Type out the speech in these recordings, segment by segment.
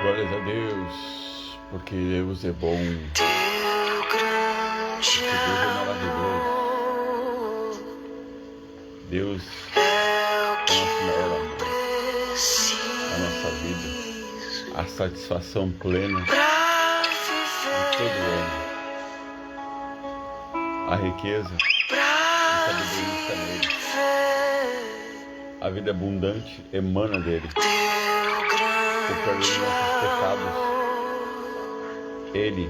Glórias a Deus, porque Deus é bom, porque Deus é maravilhoso. Deus é o nosso maior amor, a nossa vida, a satisfação plena de todo ano, a riqueza e sabedoria está nele. A vida abundante emana dele. O perdão dos nossos pecados, ele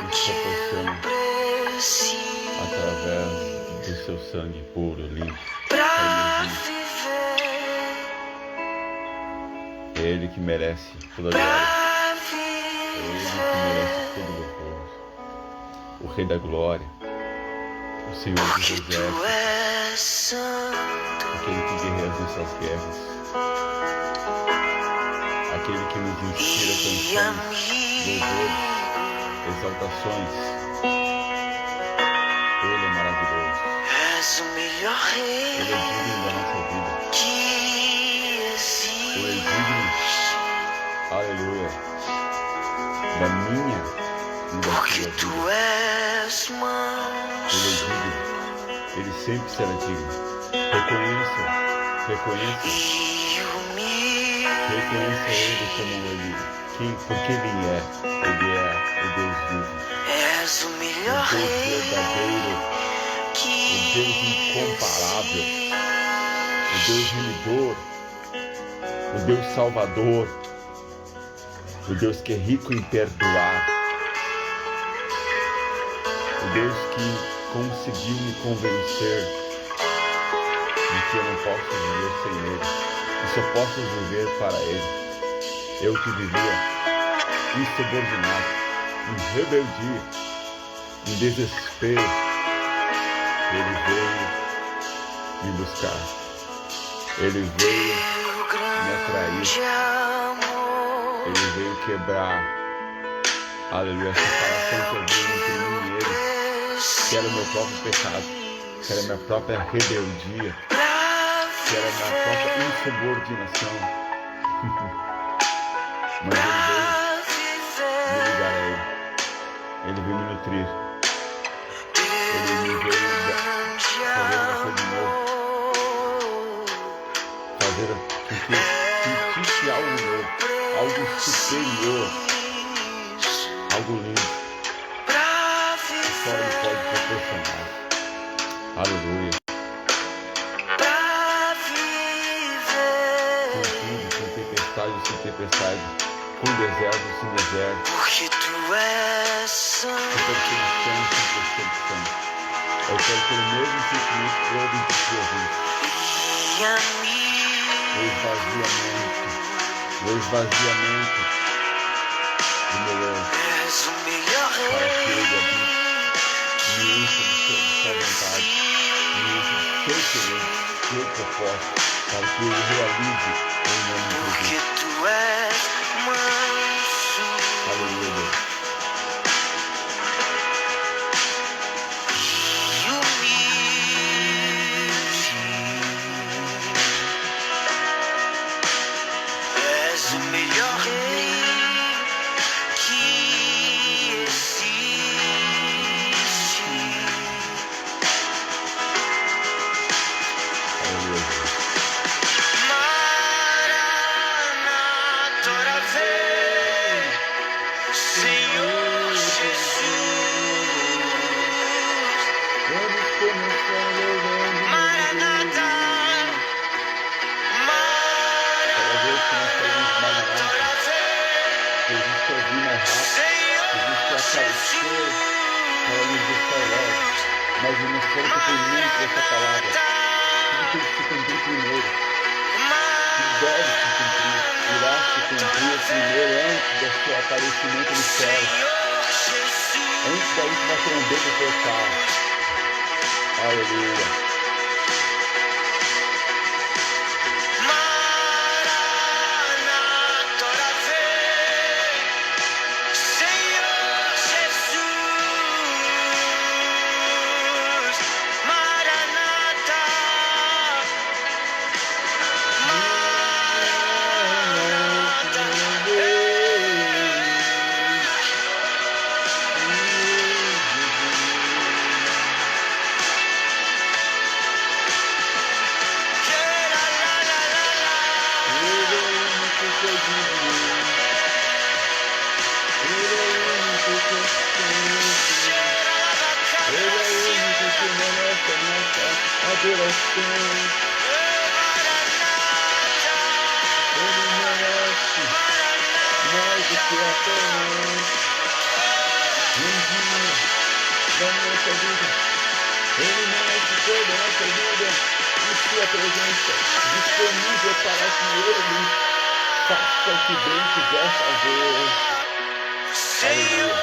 nos proporciona através do seu sangue puro, limpo, é ele que merece toda a glória, é ele que merece todo o louvor, o Rei da Glória, o Senhor dos Exércitos, aquele que guerreia as nossas guerras, aquele que nos inspira canções, louvores, exaltações. Ele é maravilhoso. Ele é digno da nossa vida. Ele é digno, aleluia, da minha e da sua vida. Ele é digno. Ele sempre será digno. Reconheça ele como ele, porque ele é o Deus vivo, o Deus verdadeiro, o Deus incomparável, o Deus remidor, o Deus salvador, o Deus que é rico em perdoar, o Deus que conseguiu me convencer de que eu não posso viver sem ele. Eu só posso viver para ele. Eu que vivia insubordinado, em rebeldia, em desespero, ele veio me buscar. Ele veio me atrair. Ele veio quebrar, aleluia, a separação que havia entre mim e ele, que era o meu próprio pecado, que era a minha própria rebeldia, que era a minha própria insubordinação. Mas ele veio me ligar a ele. Ele veio me nutrir. Ele me veio fazer nascer de novo. Fazer com que sentisse algo novo, algo superior, algo lindo. Que só ele pode proporcionar. Aleluia. Sem tempestade, com deserto, sem deserto, porque tu és santo, sem perseguição, sem perseguição. Eu quero ter o mesmo sentimento que houve entre os o esvaziamento do meu eu, para que ele habite, me encha de sua vontade, me encha de seu querer, seu propósito, para que ele realize em nome de Jesus. Aleluia. És o melhor rei que existe. Aleluia. Mas eu não quero que tenha muito essa palavra. Tudo tem que se cumprir primeiro. Tudo deve se cumprir. Irá se cumprir primeiro antes do seu aparecimento no céu. Antes da última trombeta tocar. Aleluia. Ele merece toda a nossa vida e sua presença disponível para que Ele faça o que bem quiser fazer. Aleluia.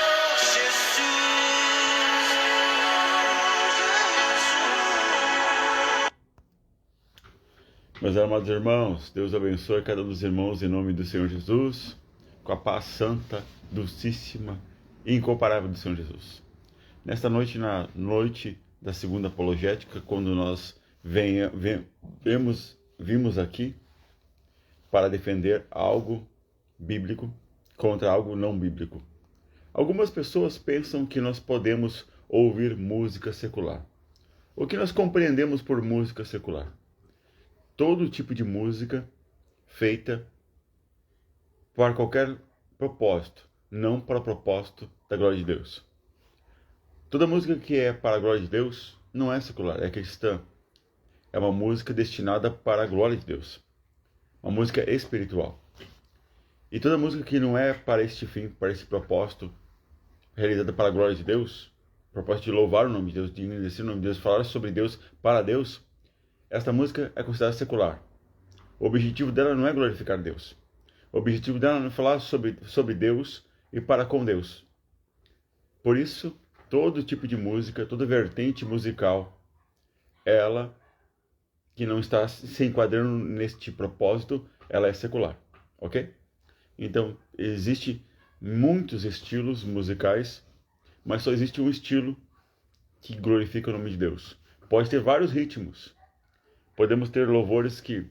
Meus amados irmãos, Deus abençoe cada um dos irmãos em nome do Senhor Jesus, com a paz santa, dulcíssima e incomparável do Senhor Jesus. Nesta noite, na noite da segunda apologética, quando nós vimos aqui para defender algo bíblico contra algo não bíblico. Algumas pessoas pensam que nós podemos ouvir música secular. O que nós compreendemos por música secular? Todo tipo de música feita para qualquer propósito, não para o propósito da glória de Deus. Toda música que é para a glória de Deus não é secular, é cristã. É uma música destinada para a glória de Deus. Uma música espiritual. E toda música que não é para este fim, para esse propósito, realizada para a glória de Deus, propósito de louvar o nome de Deus, de engrandecer o nome de Deus, falar sobre Deus para Deus, esta música é considerada secular. O objetivo dela não é glorificar Deus. O objetivo dela não é falar sobre Deus e para com Deus. Por isso, todo tipo de música, toda vertente musical, ela que não está se enquadrando neste propósito, ela é secular, ok? Então, existe muitos estilos musicais, mas só existe um estilo que glorifica o nome de Deus. Pode ter vários ritmos. Podemos ter louvores que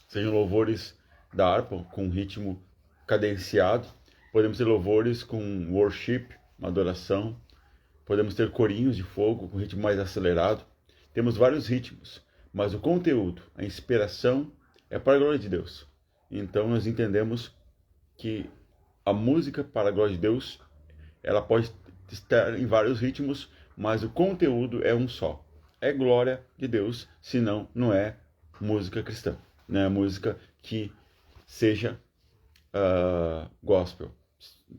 sejam louvores da harpa, com ritmo cadenciado. Podemos ter louvores com worship, uma adoração. Podemos ter corinhos de fogo com ritmo mais acelerado. Temos vários ritmos, mas o conteúdo, a inspiração é para a glória de Deus. Então nós entendemos que a música para a glória de Deus, ela pode estar em vários ritmos, mas o conteúdo é um só. É glória de Deus, senão não é música cristã. Não é música que seja gospel,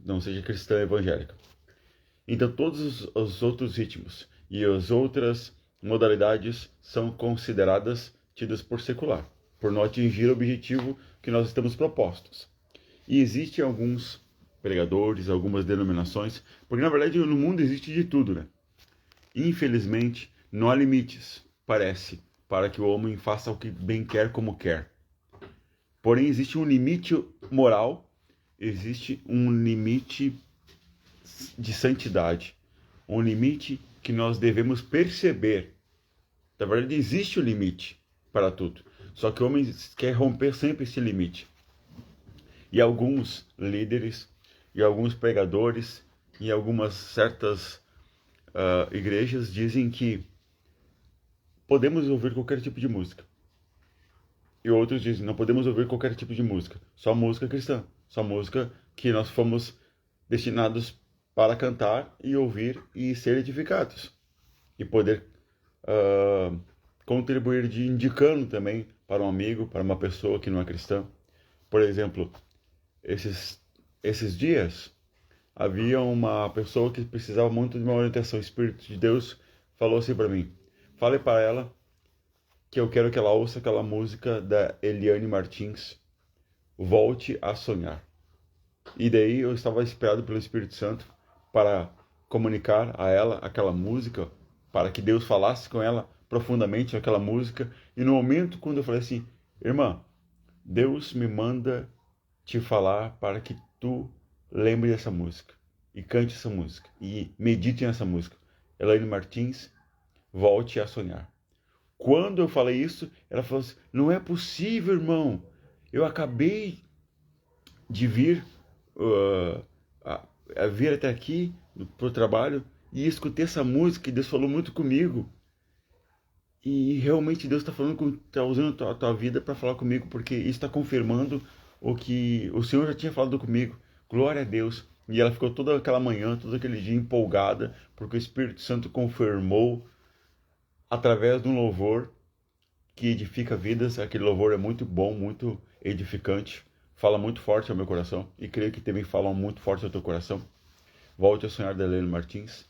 não seja cristã evangélica. Então todos os outros ritmos e as outras modalidades são consideradas tidas por secular, por não atingir o objetivo que nós estamos propostos. E existem alguns pregadores, algumas denominações, porque na verdade no mundo existe de tudo, né? Infelizmente, não há limites, parece, para que o homem faça o que bem quer como quer. Porém, existe um limite moral, existe um limite de santidade, um limite que nós devemos perceber. Na verdade, existe um limite para tudo, só que o homem quer romper sempre esse limite. E alguns líderes, e alguns pregadores, e algumas certas igrejas dizem que podemos ouvir qualquer tipo de música. E outros dizem, não podemos ouvir qualquer tipo de música. Só música cristã. Só música que nós fomos destinados para cantar e ouvir e ser edificados. E poder contribuir indicando também para um amigo, para uma pessoa que não é cristã. Por exemplo, esses dias, havia uma pessoa que precisava muito de uma orientação. O Espírito de Deus falou assim para mim, fale para ela que eu quero que ela ouça aquela música da Eliane Martins, Volte a Sonhar. E daí eu estava inspirado pelo Espírito Santo para comunicar a ela aquela música, para que Deus falasse com ela profundamente naquela música. E no momento quando eu falei assim, irmã, Deus me manda te falar para que tu lembre dessa música e cante essa música e medite nessa música. Eliane Martins, Volte a Sonhar. Quando eu falei isso, ela falou assim, não é possível, irmão. Eu acabei de vir até aqui para o trabalho e escutei essa música e Deus falou muito comigo. E realmente Deus está falando, está usando a tua vida para falar comigo, porque isso está confirmando o que o Senhor já tinha falado comigo. Glória a Deus. E ela ficou toda aquela manhã, todo aquele dia empolgada, porque o Espírito Santo confirmou através de um louvor que edifica vidas. Aquele louvor é muito bom, muito edificante, fala muito forte ao meu coração, e creio que também fala muito forte ao teu coração. Volte a sonhar, da Helena Martins.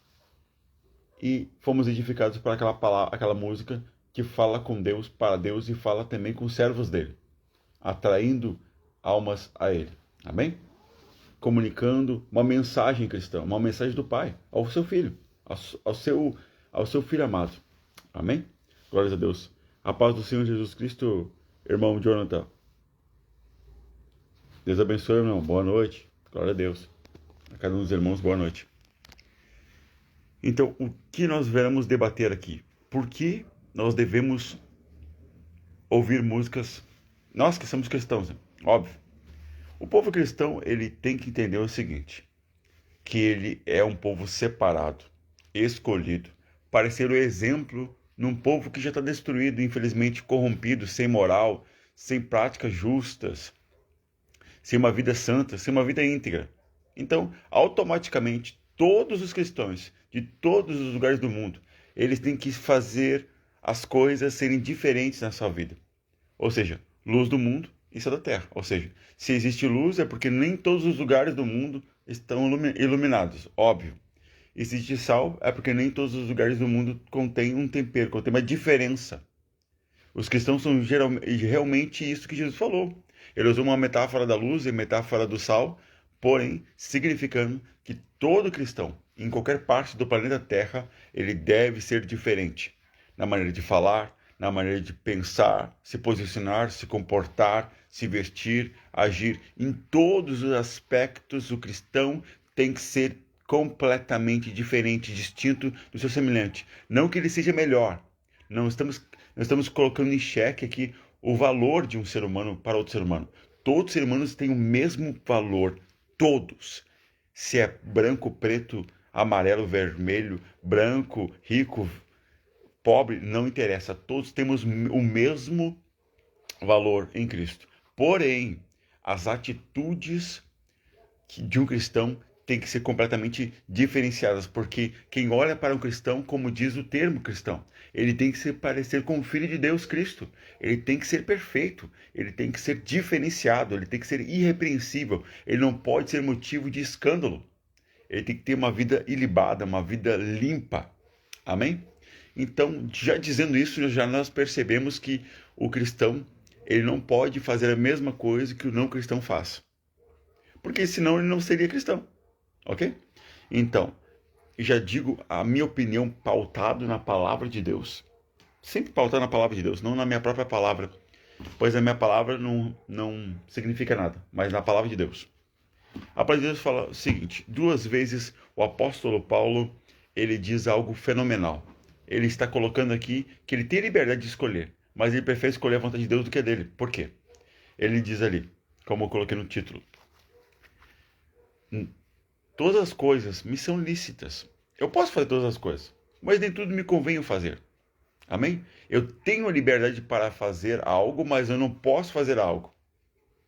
E fomos edificados por aquela palavra, aquela música que fala com Deus, para Deus, e fala também com os servos dele, atraindo almas a ele. Amém? Comunicando uma mensagem cristã, uma mensagem do Pai ao seu filho, ao seu filho amado. Amém? Glórias a Deus. A paz do Senhor Jesus Cristo, irmão Jonathan. Deus abençoe, irmão. Boa noite. Glória a Deus. A cada um dos irmãos, boa noite. Então, o que nós veremos debater aqui? Por que nós devemos ouvir músicas? Nós que somos cristãos, né? Óbvio. O povo cristão, ele tem que entender o seguinte, que ele é um povo separado, escolhido, para ser o exemplo num povo que já está destruído, infelizmente corrompido, sem moral, sem práticas justas, sem uma vida santa, sem uma vida íntegra. Então, automaticamente, todos os cristãos de todos os lugares do mundo, eles têm que fazer as coisas serem diferentes na sua vida. Ou seja, luz do mundo e sal da terra. Ou seja, se existe luz é porque nem todos os lugares do mundo estão iluminados, óbvio. Existe sal é porque nem todos os lugares do mundo contêm um tempero, contém uma diferença. Os cristãos são realmente isso que Jesus falou. Ele usou uma metáfora da luz e metáfora do sal, porém significando que todo cristão, em qualquer parte do planeta Terra, ele deve ser diferente na maneira de falar, na maneira de pensar, se posicionar, se comportar, se vestir, agir. Em todos os aspectos, o cristão tem que ser completamente diferente, distinto do seu semelhante. Não que ele seja melhor. Não estamos colocando em xeque aqui o valor de um ser humano para outro ser humano. Todos os seres humanos têm o mesmo valor. Todos. Se é branco, preto, amarelo, vermelho, branco, rico, pobre, não interessa. Todos temos o mesmo valor em Cristo. Porém, as atitudes de um cristão têm que ser completamente diferenciadas, porque quem olha para um cristão, como diz o termo cristão, ele tem que se parecer com o Filho de Deus, Cristo. Ele tem que ser perfeito, ele tem que ser diferenciado, ele tem que ser irrepreensível, ele não pode ser motivo de escândalo. Ele tem que ter uma vida ilibada, uma vida limpa. Amém? Então, já dizendo isso, já nós percebemos que o cristão, ele não pode fazer a mesma coisa que o não cristão faz. Porque senão ele não seria cristão. Ok? Então, já digo a minha opinião pautado na palavra de Deus. Sempre pautado na palavra de Deus, não na minha própria palavra. Pois a minha palavra não significa nada, mas na palavra de Deus. A palavra de Deus fala o seguinte: 2 vezes o apóstolo Paulo, ele diz algo fenomenal. Ele está colocando aqui que ele tem liberdade de escolher, mas ele prefere escolher a vontade de Deus do que a dele. Por quê? Ele diz ali, como eu coloquei no título: todas as coisas me são lícitas. Eu posso fazer todas as coisas, mas nem tudo me convém fazer. Amém? Eu tenho a liberdade para fazer algo, mas eu não posso fazer algo.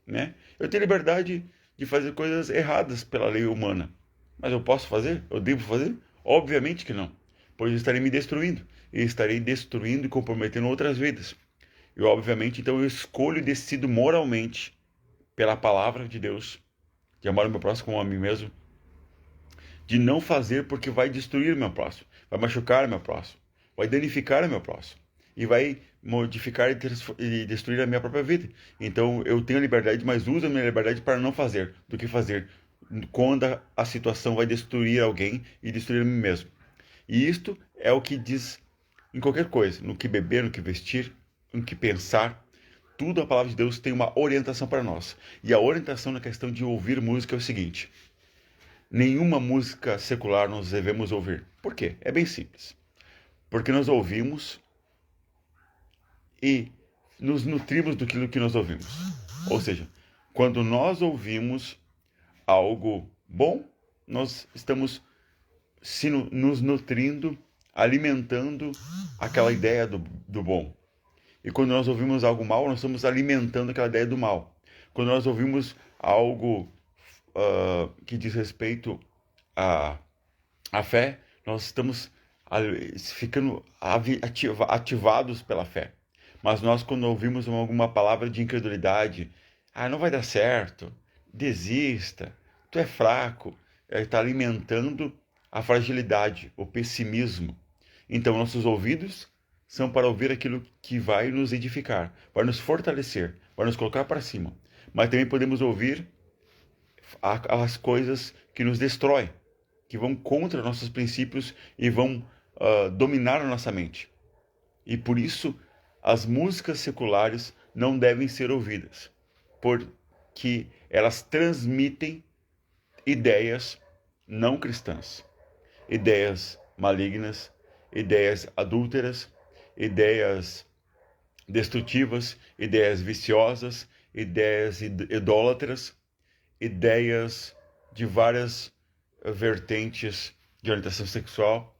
Né? Eu tenho liberdade de fazer coisas erradas pela lei humana. Mas eu posso fazer? Eu devo fazer? Obviamente que não. Pois eu estarei me destruindo. E estarei destruindo e comprometendo outras vidas. E obviamente, então eu escolho e decido moralmente, pela palavra de Deus, de amar o meu próximo como a mim mesmo, de não fazer porque vai destruir o meu próximo, vai machucar o meu próximo, vai danificar o meu próximo e vai modificar e destruir a minha própria vida. Então eu tenho a liberdade, mas uso a minha liberdade para não fazer do que fazer quando a situação vai destruir alguém e destruir a mim mesmo. E isto é o que diz em qualquer coisa, no que beber, no que vestir, no que pensar. Tudo a palavra de Deus tem uma orientação para nós. E a orientação na questão de ouvir música é o seguinte: nenhuma música secular nós devemos ouvir. Por quê? É bem simples. Porque nós ouvimos e nos nutrimos do que nós ouvimos. Ou seja, quando nós ouvimos algo bom, nós estamos nos nutrindo, alimentando aquela ideia do bom. E quando nós ouvimos algo mal, nós estamos alimentando aquela ideia do mal. Quando nós ouvimos algo que diz respeito à fé, nós estamos ficando ativados pela fé. Mas nós, quando ouvimos alguma palavra de incredulidade, não vai dar certo, desista, tu é fraco, está alimentando a fragilidade, o pessimismo. Então, nossos ouvidos são para ouvir aquilo que vai nos edificar, vai nos fortalecer, vai nos colocar para cima. Mas também podemos ouvir as coisas que nos destroem, que vão contra nossos princípios e vão dominar a nossa mente. E por isso, as músicas seculares não devem ser ouvidas, porque elas transmitem ideias não cristãs, ideias malignas, ideias adúlteras, ideias destrutivas, ideias viciosas, ideias idólatras, ideias de várias vertentes de orientação sexual.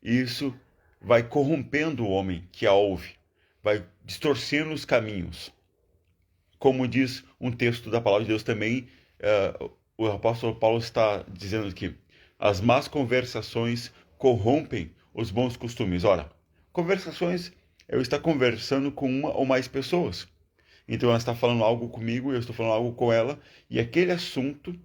E isso vai corrompendo o homem que a ouve, vai distorcendo os caminhos. Como diz um texto da palavra de Deus também, o apóstolo Paulo está dizendo que as más conversações corrompem os bons costumes. Ora, conversações é eu estar conversando com uma ou mais pessoas. Então ela está falando algo comigo, eu estou falando algo com ela, e aquele assunto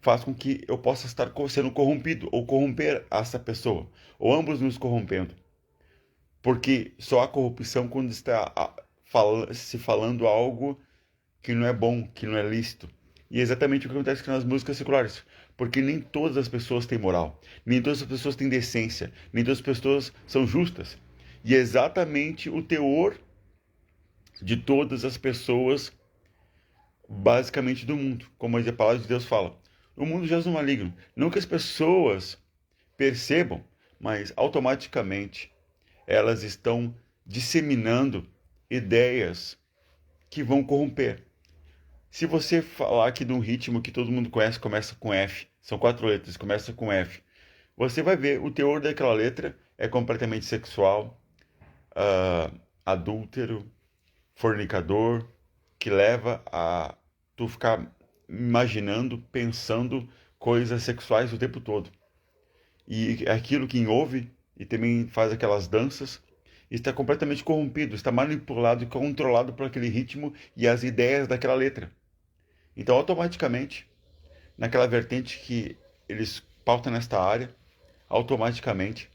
faz com que eu possa estar sendo corrompido, ou corromper essa pessoa, ou ambos nos corrompendo. Porque só há corrupção quando está se falando algo que não é bom, que não é lícito. E é exatamente o que acontece nas músicas seculares. Porque nem todas as pessoas têm moral, nem todas as pessoas têm decência, nem todas as pessoas são justas. E é exatamente o teor de todas as pessoas, basicamente do mundo, como a palavra de Deus fala. O mundo jaz no maligno. Não que as pessoas percebam, mas automaticamente elas estão disseminando ideias que vão corromper. Se você falar aqui de um ritmo que todo mundo conhece, começa com F, são 4 letras, começa com F, você vai ver o teor daquela letra é completamente sexual, adúltero, fornicador, que leva a tu ficar imaginando, pensando coisas sexuais o tempo todo. E aquilo que ouve e também faz aquelas danças está completamente corrompido, está manipulado e controlado por aquele ritmo e as ideias daquela letra. Então, automaticamente, naquela vertente que eles pautam nesta área, automaticamente,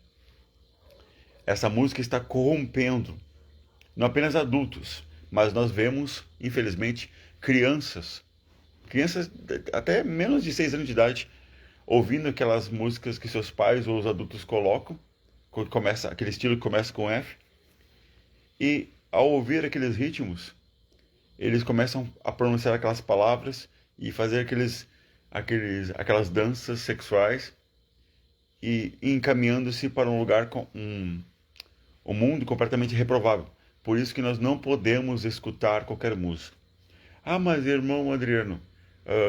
essa música está corrompendo não apenas adultos, mas nós vemos, infelizmente, crianças até menos de 6 anos de idade, ouvindo aquelas músicas que seus pais ou os adultos colocam, começa aquele estilo que começa com F, e ao ouvir aqueles ritmos, eles começam a pronunciar aquelas palavras e fazer aquelas danças sexuais e encaminhando-se para um lugar com um mundo completamente reprovável. Por isso que nós não podemos escutar qualquer música. Mas irmão Adriano,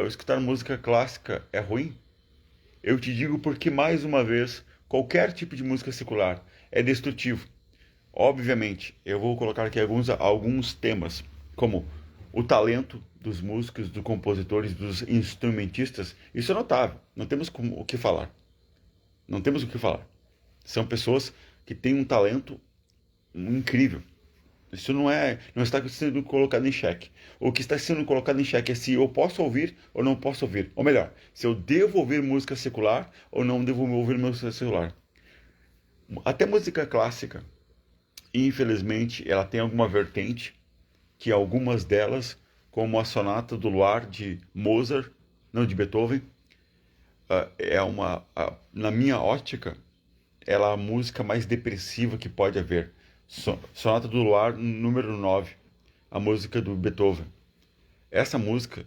escutar música clássica é ruim? Eu te digo porque, mais uma vez, qualquer tipo de música secular é destrutivo. Obviamente, eu vou colocar aqui alguns temas, como o talento dos músicos, dos compositores, dos instrumentistas. Isso é notável, não temos o que falar. Não temos o que falar. São pessoas que têm um talento incrível. Isso não está sendo colocado em xeque. O que está sendo colocado em xeque é se eu posso ouvir ou não posso ouvir. Ou melhor, se eu devo ouvir música secular ou não devo ouvir música secular. Até música clássica, infelizmente, ela tem alguma vertente que algumas delas, como a Sonata do Luar de Mozart, não de Beethoven, na minha ótica, ela é a música mais depressiva que pode haver. Sonata do Luar, número 9, a música do Beethoven. Essa música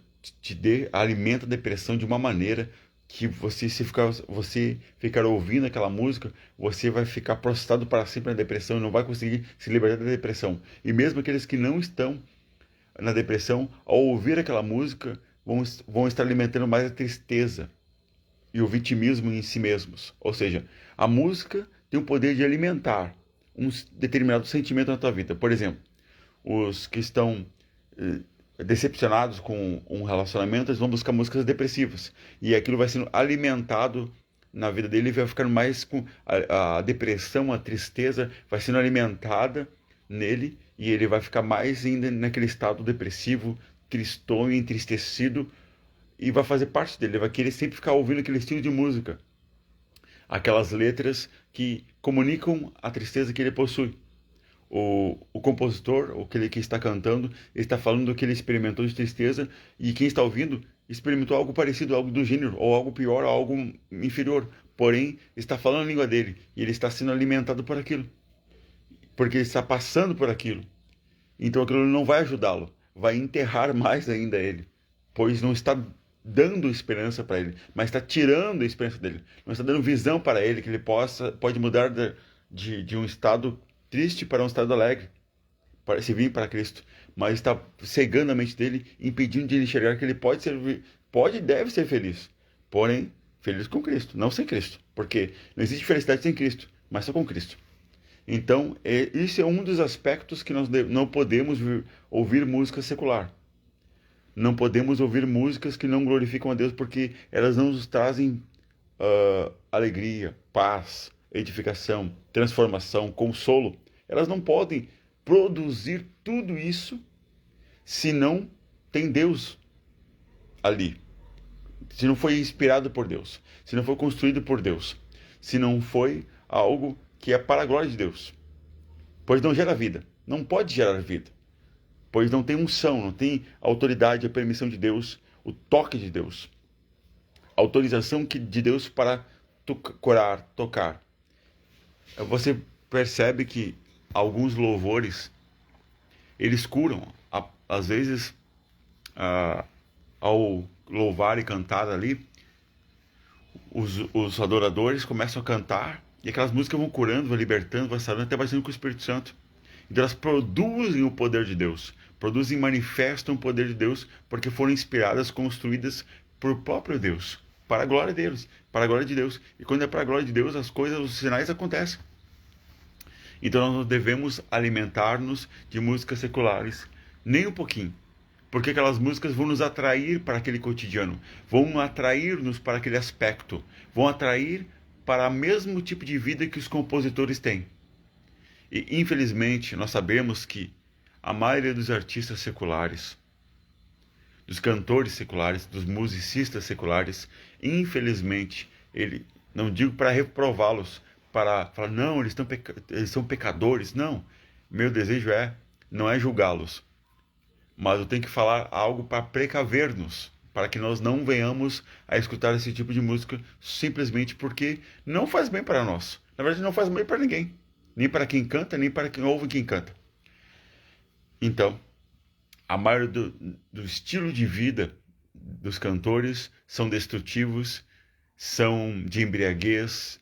alimenta a depressão de uma maneira que você ficar ouvindo aquela música, você vai ficar prostrado para sempre na depressão e não vai conseguir se libertar da depressão. E mesmo aqueles que não estão na depressão, ao ouvir aquela música, vão estar alimentando mais a tristeza e o vitimismo em si mesmos. Ou seja, a música tem o poder de alimentar um determinado sentimento na tua vida. Por exemplo, os que estão decepcionados com um relacionamento, eles vão buscar músicas depressivas. E aquilo vai sendo alimentado na vida dele, vai ficando mais com a depressão, a tristeza, vai sendo alimentada nele, e ele vai ficar mais ainda naquele estado depressivo, tristonho, entristecido, e vai fazer parte dele. Ele vai querer sempre ficar ouvindo aquele estilo de música, aquelas letras que comunicam a tristeza que ele possui. O compositor, aquele que está cantando, ele está falando do que ele experimentou de tristeza, e quem está ouvindo experimentou algo parecido, algo do gênero, ou algo pior, ou algo inferior. Porém, está falando a língua dele, e ele está sendo alimentado por aquilo, porque ele está passando por aquilo. Então aquilo não vai ajudá-lo, vai enterrar mais ainda ele, pois não está dando esperança para ele, mas está tirando a esperança dele, não está dando visão para ele que ele pode mudar de um estado triste para um estado alegre, para se vir para Cristo, mas está cegando a mente dele, impedindo de ele enxergar que ele pode e deve ser feliz, porém feliz com Cristo, não sem Cristo, porque não existe felicidade sem Cristo, mas só com Cristo. Então, esse é um dos aspectos que nós não podemos ouvir música secular. Não podemos ouvir músicas que não glorificam a Deus, porque elas não nos trazem alegria, paz, edificação, transformação, consolo. Elas não podem produzir tudo isso se não tem Deus ali. Se não foi inspirado por Deus, se não foi construído por Deus, se não foi algo que é para a glória de Deus. Pois não gera vida, não pode gerar vida. Pois não tem unção, não tem autoridade, a permissão de Deus, o toque de Deus. A autorização de Deus para curar, tocar. Você percebe que alguns louvores, eles curam. Às vezes, ao louvar e cantar ali, os adoradores começam a cantar, e aquelas músicas vão curando, vão libertando, vão sarando, até batendo com o Espírito Santo. Então elas produzem o poder de Deus, produzem e manifestam o poder de Deus, porque foram inspiradas, construídas por próprio Deus, para a glória deles, para a glória de Deus. E quando é para a glória de Deus, as coisas, os sinais acontecem. Então nós não devemos alimentar-nos de músicas seculares, nem um pouquinho. Porque aquelas músicas vão nos atrair para aquele cotidiano, vão atrair-nos para aquele aspecto, vão atrair para o mesmo tipo de vida que os compositores têm. E infelizmente nós sabemos que a maioria dos artistas seculares, dos cantores seculares, dos musicistas seculares, infelizmente, não digo para reprová-los, para falar, não, eles são pecadores, não. Meu desejo não é julgá-los, mas eu tenho que falar algo para precaver-nos, para que nós não venhamos a escutar esse tipo de música simplesmente porque não faz bem para nós. Na verdade, não faz bem para ninguém. Nem para quem canta, nem para quem ouve quem canta. Então, a maioria do estilo de vida dos cantores são destrutivos, são de embriaguez,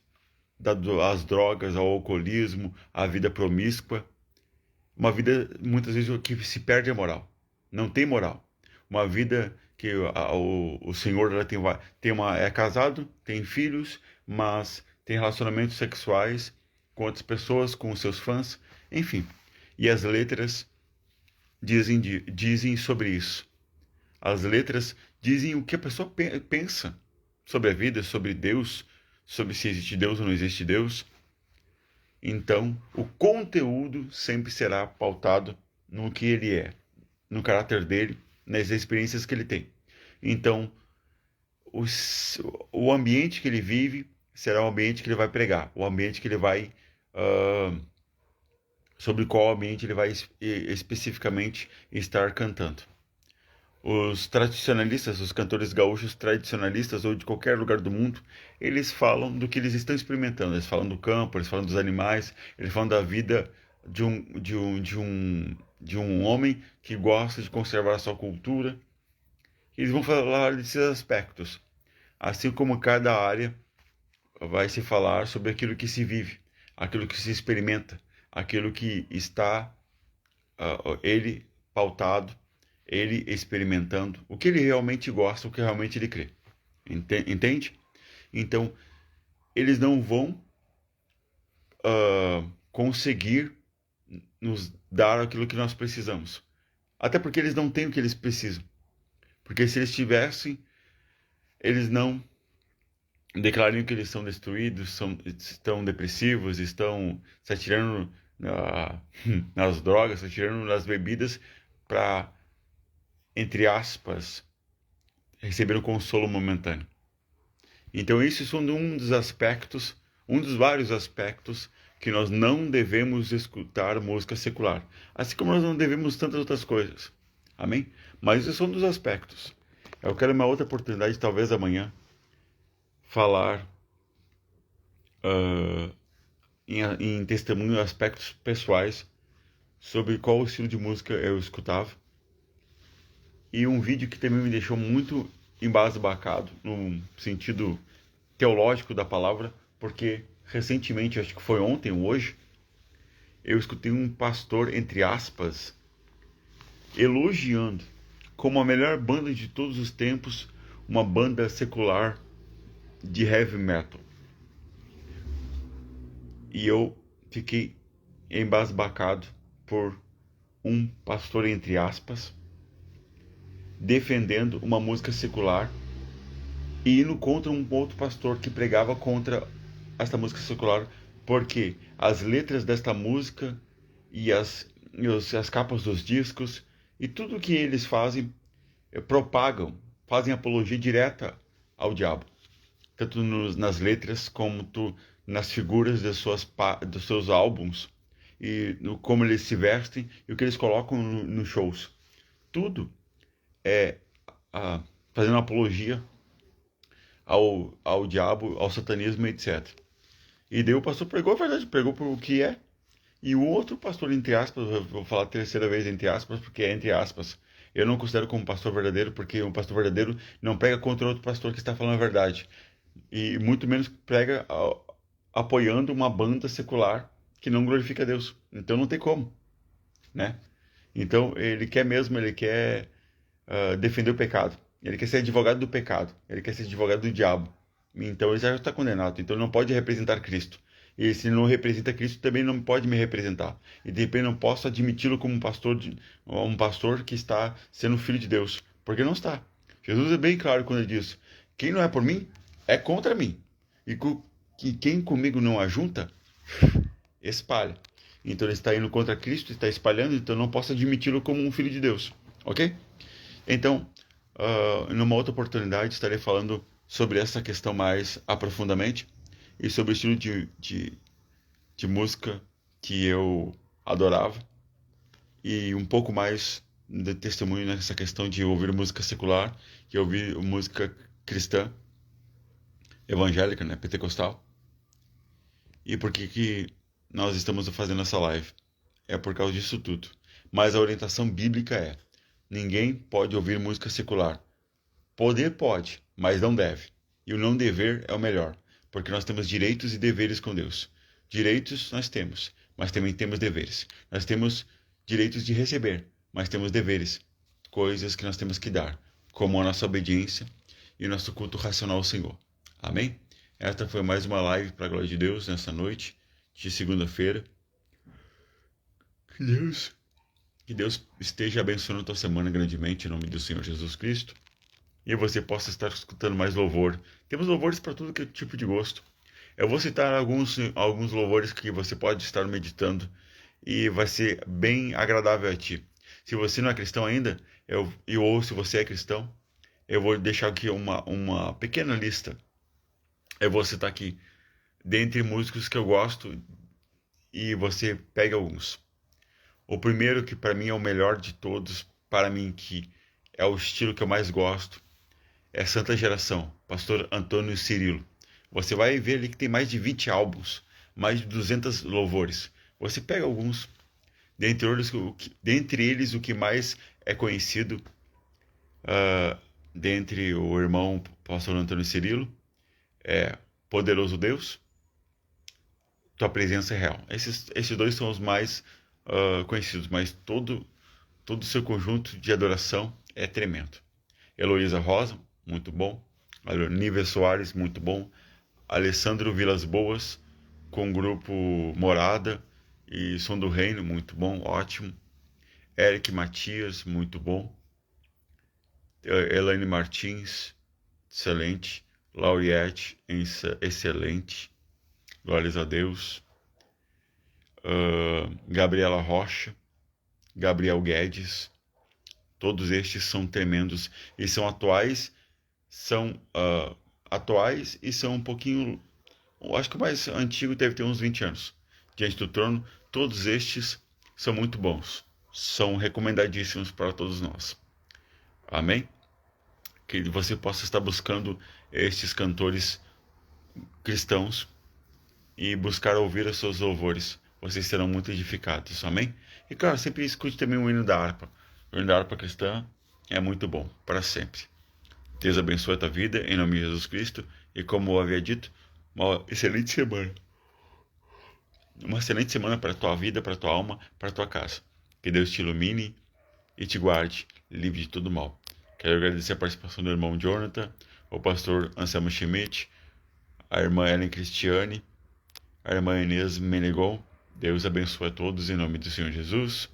as drogas, ao alcoolismo, a vida promíscua. Uma vida, muitas vezes, que se perde a moral. Não tem moral. Uma vida que o senhor é casado, tem filhos, mas tem relacionamentos sexuais com outras pessoas, com os seus fãs, enfim. E as letras dizem sobre isso. As letras dizem o que a pessoa pensa sobre a vida, sobre Deus, sobre se existe Deus ou não existe Deus. Então, o conteúdo sempre será pautado no que ele é, no caráter dele, nas experiências que ele tem. Então, o ambiente que ele vive será o ambiente que ele vai pregar, o ambiente que ele vai... sobre qual ambiente ele vai especificamente estar cantando. Os tradicionalistas, os cantores gaúchos tradicionalistas ou de qualquer lugar do mundo, eles falam do que eles estão experimentando. Eles falam do campo, eles falam dos animais, eles falam da vida de um homem que gosta de conservar a sua cultura. Eles vão falar desses aspectos. Assim como cada área vai se falar sobre aquilo que se vive, aquilo que se experimenta, aquilo que está ele pautado, ele experimentando, o que ele realmente gosta, o que realmente ele crê. Entende? Então, eles não vão conseguir nos dar aquilo que nós precisamos. Até porque eles não têm o que eles precisam. Porque se eles tivessem, eles não declarariam que eles são destruídos, estão depressivos, estão se atirando nas drogas, se atirando nas bebidas para, entre aspas, receber um consolo momentâneo. Então, isso são um dos aspectos, um dos vários aspectos que nós não devemos escutar música secular. Assim como nós não devemos tantas outras coisas. Amém? Mas isso é um dos aspectos. Eu quero uma outra oportunidade, talvez amanhã, falar em testemunho aspectos pessoais sobre qual estilo de música eu escutava. E um vídeo que também me deixou muito embasbacado, no sentido teológico da palavra, porque recentemente, acho que foi ontem ou hoje, eu escutei um pastor, entre aspas, elogiando como a melhor banda de todos os tempos, uma banda secular de heavy metal. E eu fiquei embasbacado por um pastor, entre aspas, defendendo uma música secular e indo contra um outro pastor que pregava contra esta música secular, porque as letras desta música e as capas dos discos e tudo que eles fazem propagam, fazem apologia direta ao diabo, tanto nas letras como nas figuras dos seus álbuns e como eles se vestem e o que eles colocam nos shows. Tudo é fazendo apologia ao diabo, ao satanismo, etc. E daí o pastor pregou a verdade, pregou por o que é. E o outro pastor, entre aspas, eu vou falar a terceira vez entre aspas, porque é entre aspas, eu não considero como pastor verdadeiro, porque um pastor verdadeiro não prega contra outro pastor que está falando a verdade. E muito menos prega apoiando uma banda secular que não glorifica a Deus. Então não tem como, né? Então ele quer defender o pecado. Ele quer ser advogado do pecado. Ele quer ser advogado do diabo. Então ele já está condenado. Então ele não pode representar Cristo. E se ele não representa Cristo, também não pode me representar. E de repente não posso admiti-lo como um pastor que está sendo filho de Deus. Porque não está. Jesus é bem claro quando ele diz: quem não é por mim, é contra mim. E quem comigo não ajunta, espalha. Então ele está indo contra Cristo, está espalhando, então eu não posso admiti-lo como um filho de Deus. Ok? Então, numa outra oportunidade, estarei falando sobre essa questão mais aprofundadamente e sobre o estilo de música que eu adorava e um pouco mais de testemunho nessa questão de ouvir música secular e ouvir música cristã, evangélica, né, pentecostal. E por que nós estamos fazendo essa live? É por causa disso tudo. Mas a orientação bíblica é: ninguém pode ouvir música secular. Poder pode, mas não deve. E o não dever é o melhor, porque nós temos direitos e deveres com Deus. Direitos nós temos, mas também temos deveres. Nós temos direitos de receber, mas temos deveres, coisas que nós temos que dar, como a nossa obediência e o nosso culto racional ao Senhor. Amém? Esta foi mais uma live para a glória de Deus nessa noite de segunda-feira. Que Deus esteja abençoando a tua semana grandemente em nome do Senhor Jesus Cristo. E você possa estar escutando mais louvor. Temos louvores para todo tipo de gosto. Eu vou citar alguns louvores que você pode estar meditando e vai ser bem agradável a ti. Se você não é cristão ainda, ou se você é cristão, eu vou deixar aqui uma pequena lista. Eu vou citar aqui, dentre músicos que eu gosto, e você pega alguns. O primeiro, que para mim é o melhor de todos, para mim que é o estilo que eu mais gosto, é Santa Geração, Pastor Antônio Cirilo. Você vai ver ali que tem mais de 20 álbuns, mais de 200 louvores. Você pega alguns, dentre eles o que mais é conhecido, dentre o irmão Pastor Antônio Cirilo, é Poderoso Deus, Tua Presença é Real. Esses dois são os mais conhecidos, mas todo o seu conjunto de adoração é tremendo. Heloísa Rosa, muito bom. Nívia Soares, muito bom. Alessandro Vilas Boas, com o grupo Morada e Som do Reino, muito bom, ótimo. Eric Matias, muito bom. Elaine Martins, excelente. Lauriette, excelente. Glórias a Deus. Gabriela Rocha, Gabriel Guedes, todos estes são tremendos e são atuais, e são um pouquinho, eu acho que o mais antigo deve ter uns 20 anos, diante do trono. Todos estes são muito bons, são recomendadíssimos para todos nós. Amém? Que você possa estar buscando estes cantores cristãos e buscar ouvir os seus louvores. Vocês serão muito edificados, amém? E claro, sempre escute também o hino da harpa. O hino da harpa cristã é muito bom, para sempre. Deus abençoe a tua vida, em nome de Jesus Cristo. E como eu havia dito, uma excelente semana. Uma excelente semana para a tua vida, para a tua alma, para a tua casa. Que Deus te ilumine e te guarde, livre de todo mal. Quero agradecer a participação do irmão Jonathan, o pastor Anselmo Schmidt, a irmã Ellen Cristiane, a irmã Inês Menegon. Deus abençoe a todos em nome do Senhor Jesus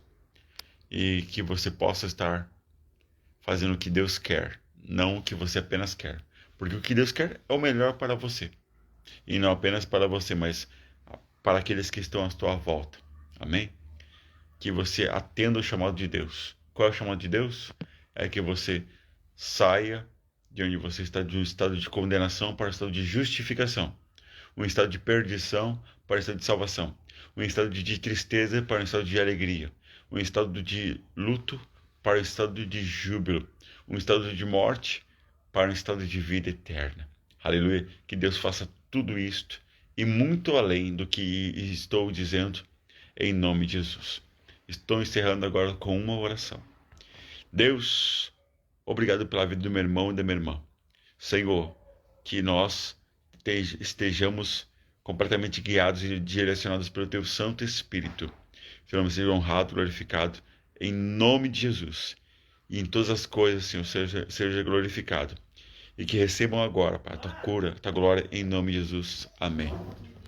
e que você possa estar fazendo o que Deus quer, não o que você apenas quer, porque o que Deus quer é o melhor para você e não apenas para você, mas para aqueles que estão à sua volta. Amém? Que você atenda o chamado de Deus. Qual é o chamado de Deus? É que você saia de onde você está, de um estado de condenação para um estado de justificação, um estado de perdição para um estado de salvação, um estado de tristeza para um estado de alegria, um estado de luto para um estado de júbilo, um estado de morte para um estado de vida eterna. Aleluia! Que Deus faça tudo isto e muito além do que estou dizendo, em nome de Jesus. Estou encerrando agora com uma oração. Deus, obrigado pela vida do meu irmão e da minha irmã. Senhor, que nós estejamos completamente guiados e direcionados pelo Teu Santo Espírito. Seu nome seja honrado, glorificado, em nome de Jesus. E em todas as coisas, Senhor, seja glorificado. E que recebam agora, Pai, a Tua cura, a Tua glória, em nome de Jesus. Amém.